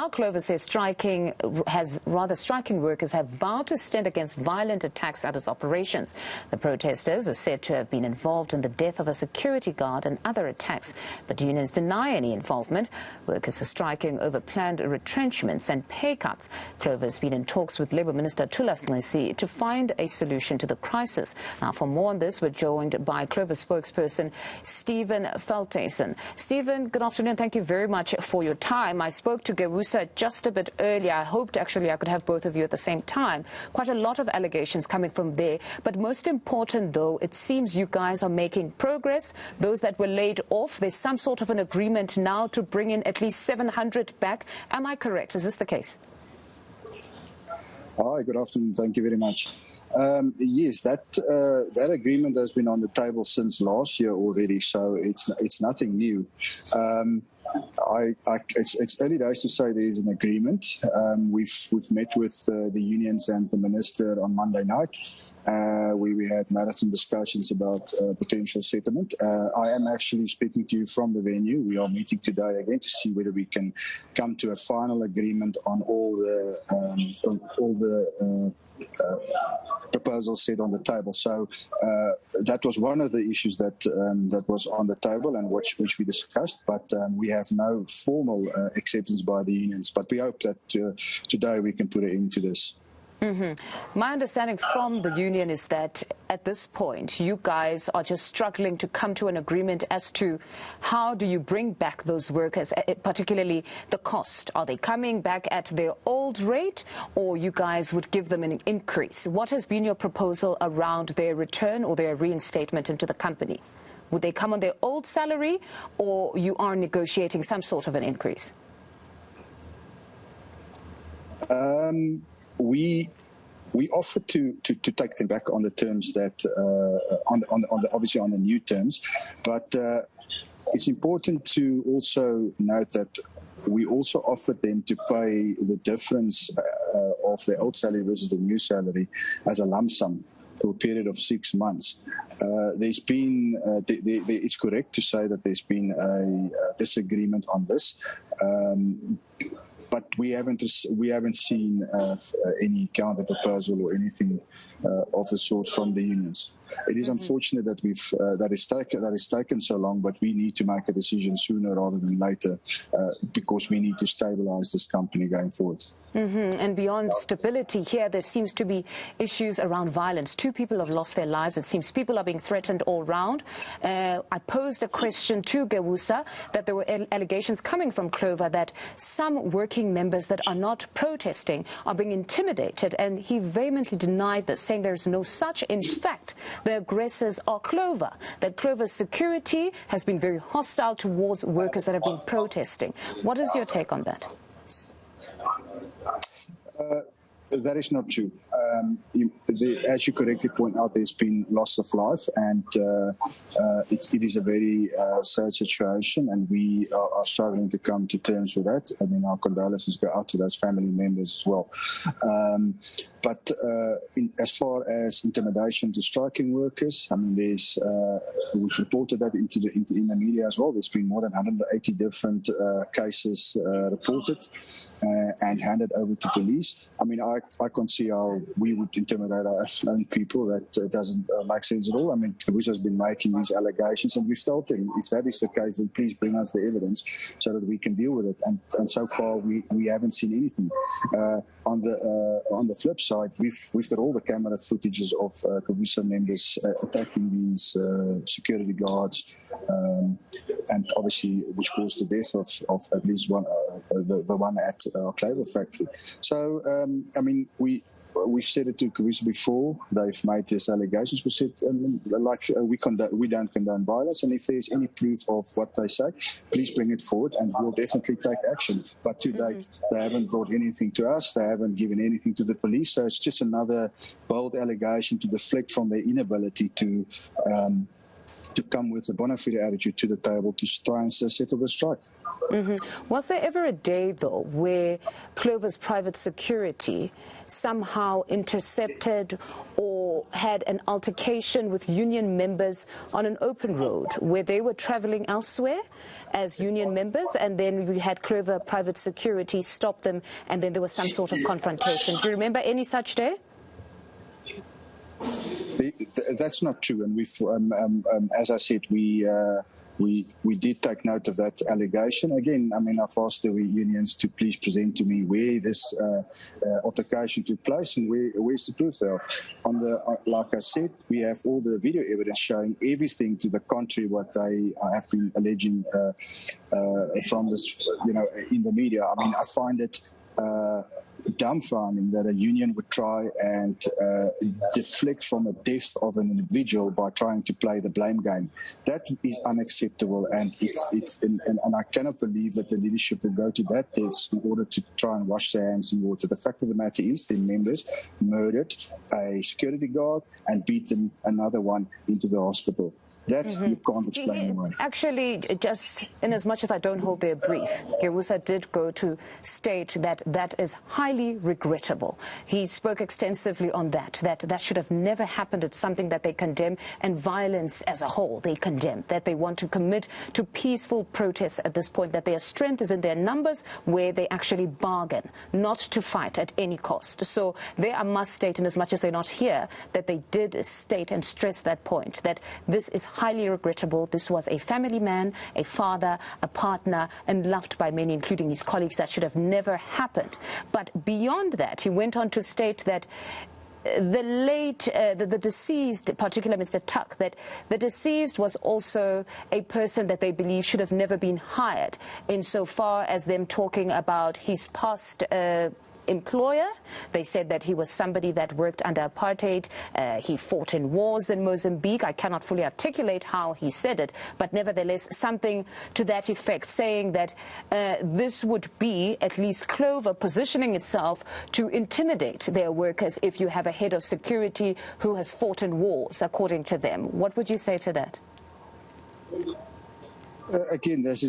Now Clover says striking workers have vowed to stand against violent attacks at its operations. The protesters are said to have been involved in the death of a security guard and other attacks, but unions deny any involvement. Workers are striking over planned retrenchments and pay cuts. Clover has been in talks with Labour Minister Thulas Nxesi to find a solution to the crisis. Now, for more on this, we're joined by Clover spokesperson Steven Velthuysen. Steven, good afternoon. Thank you very much for your time. I spoke to Gewusa just a bit earlier. I hoped actually I could have both of you at the same time. Quite a lot of allegations coming from there. But most important, though, it seems you guys are making progress. Those that were laid off, there's some sort of an agreement now to bring in at least 700 back. Am I correct? Is this the case? Hi, good afternoon. Thank you very much. Yes, that agreement has been on the table since last year already, so it's nothing new. It's early days to say there is an agreement. We've met with the unions and the minister on Monday night. We had marathon discussions about potential settlement. I am actually speaking to you from the venue. We are meeting today again to see whether we can come to a final agreement on all the proposals set on the table. So that was one of the issues that was on the table and which we discussed, but we have no formal acceptance by the unions. But we hope that today we can put an end to this. My understanding from the union is that at this point you guys are just struggling to come to an agreement as to how do you bring back those workers, particularly the cost. Are they coming back at their old rate, or you guys would give them an increase? What has been your proposal around their return or their reinstatement into the company? Would they come on their old salary, or you are negotiating some sort of an increase? We offered to take them back on the terms that obviously on the new terms, but it's important to also note that we also offered them to pay the difference of their old salary versus the new salary as a lump sum for a period of 6 months. There's been, it's correct to say that there's been a disagreement on this. But we haven't seen any counter proposal or anything of the sort from the unions. It is unfortunate that that is taken so long, but we need to make a decision sooner rather than later because we need to stabilise this company going forward. And beyond stability here, there seems to be issues around violence. 2 people have lost their lives. It seems people are being threatened all round. I posed a question to Gewusa that there were allegations coming from Clover that some working members that are not protesting are being intimidated, and he vehemently denied this, saying there is no such. In fact, the aggressors are Clover, that Clover's security has been very hostile towards workers that have been protesting. What is your take on that? That is not true. As you correctly point out, there's been loss of life, and it is a very sad situation, and we are struggling to come to terms with that. I mean, our condolences go out to those family members as well. But as far as intimidation to striking workers, I mean, we've reported that in the media as well. There's been more than 180 different cases reported and handed over to police. I mean, I can't see how we would intimidate our own people. That doesn't make sense at all. I mean, Gewusa has been making these allegations, and we've told him, if that is the case, then please bring us the evidence so that we can deal with it. And so far, we haven't seen anything. On the flip side, we've got all the camera footages of Gewusa members attacking these security guards, and obviously which caused the death of at least one, the one at our Clover factory. So, I mean, we've said it to Gewusa before. They've made these allegations. We said, we don't condone violence, and if there's any proof of what they say, please bring it forward, and we'll definitely take action. But to date, they haven't brought anything to us. They haven't given anything to the police. So it's just another bold allegation to deflect from their inability to come with a bona fide attitude to the table to try and settle the strike. Was there ever a day, though, where Clover's private security somehow intercepted or had an altercation with union members on an open road where they were traveling elsewhere as union members, and then we had Clover private security stop them, and then there was some sort of confrontation? Do you remember any such day? That's not true, and we've, as I said, we did take note of that allegation. Again, I mean, I've asked the unions to please present to me where this altercation took place and where's the proof thereof. Like I said, we have all the video evidence showing everything to the contrary what they have been alleging from this, in the media. I mean, I find it dumbfounding that a union would try and deflect from the death of an individual by trying to play the blame game. That is unacceptable, and and I cannot believe that the leadership will go to that depth in order to try and wash their hands in water. The fact of the matter is, the members murdered a security guard and beaten another one into the hospital. That you can't explain away. Actually, just in as much as I don't hold their brief, Gewusa did go to state that that is highly regrettable. He spoke extensively on that should have never happened. It's something that they condemn, and violence as a whole they condemn, that they want to commit to peaceful protests at this point, that their strength is in their numbers, where they actually bargain, not to fight at any cost. So they, I must state, in as much as they're not here, that they did state and stress that point, that this is highly regrettable. This was a family man, a father, a partner, and loved by many, including his colleagues. That should have never happened. But beyond that, he went on to state that the deceased, particularly Mr. Tuck, that the deceased was also a person that they believe should have never been hired, insofar as them talking about his past employer. They said that he was somebody that worked under apartheid. He fought in wars in Mozambique. I cannot fully articulate how he said it, but nevertheless something to that effect, saying that this would be at least Clover positioning itself to intimidate their workers if you have a head of security who has fought in wars, according to them. What would you say to that? Again, that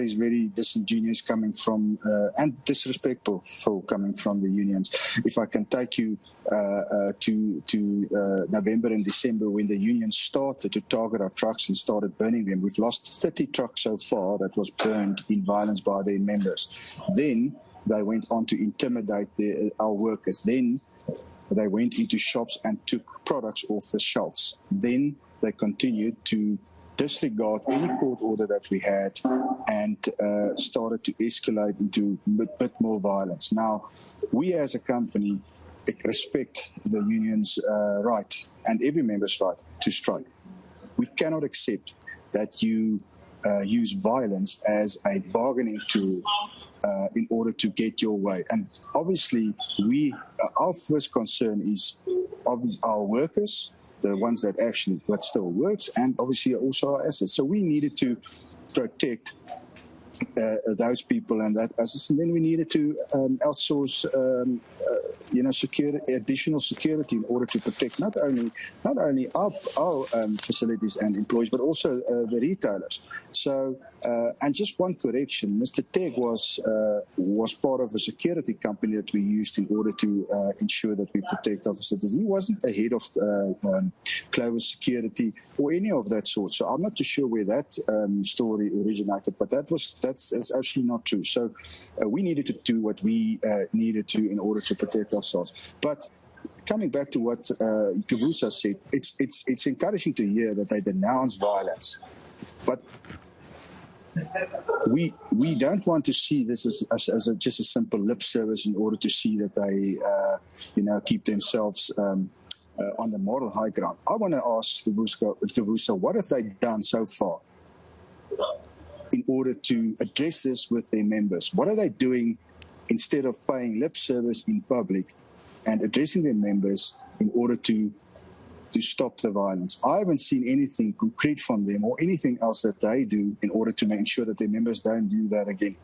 is very disingenuous coming from and disrespectful for coming from the unions. If I can take you to November and December, when the unions started to target our trucks and started burning them, we've lost 30 trucks so far that was burned in violence by their members. Then they went on to intimidate our workers. Then they went into shops and took products off the shelves. Then they continued to disregard any court order that we had and started to escalate into a bit more violence. Now, we as a company respect the union's right and every member's right to strike. We cannot accept that you use violence as a bargaining tool in order to get your way. And obviously, our first concern is our workers, the ones that actually what still works, and obviously also our assets. So we needed to protect those people and that assets, and then we needed to outsource, additional security in order to protect not only our facilities and employees, but also the retailers. So, and just one correction: Mr. Teg was part of a security company that we used in order to ensure that we protect our facilities. He wasn't a head of Clover Security or any of that sort. So I'm not too sure where that story originated, but that's actually not true. So we needed to do what we needed to in order to protect ourselves. But coming back to what Gewusa said, it's encouraging to hear that they denounce violence, but we don't want to see this as just a simple lip service in order to see that they keep themselves on the moral high ground. I want to ask Gewusa, what have they done so far in order to address this with their members? What are they doing instead of paying lip service in public and addressing their members in order to stop the violence? I haven't seen anything concrete from them or anything else that they do in order to make sure that their members don't do that again.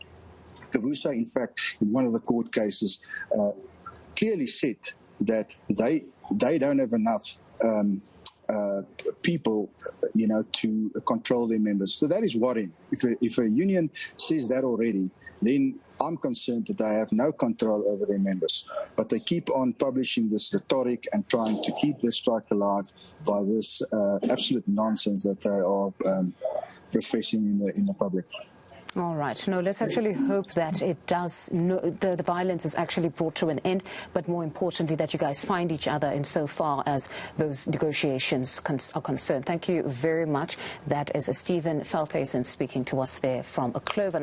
Gewusa, in fact, in one of the court cases, clearly said that they don't have enough people, to control their members. So that is worrying. If a union says that already, then I'm concerned that they have no control over their members. But they keep on publishing this rhetoric and trying to keep the strike alive by this absolute nonsense that they are professing in the public. All right. No, let's actually hope that it does. The violence is actually brought to an end, but more importantly, that you guys find each other insofar as those negotiations are concerned. Thank you very much. That is Steven Velthuysen speaking to us there from Clover.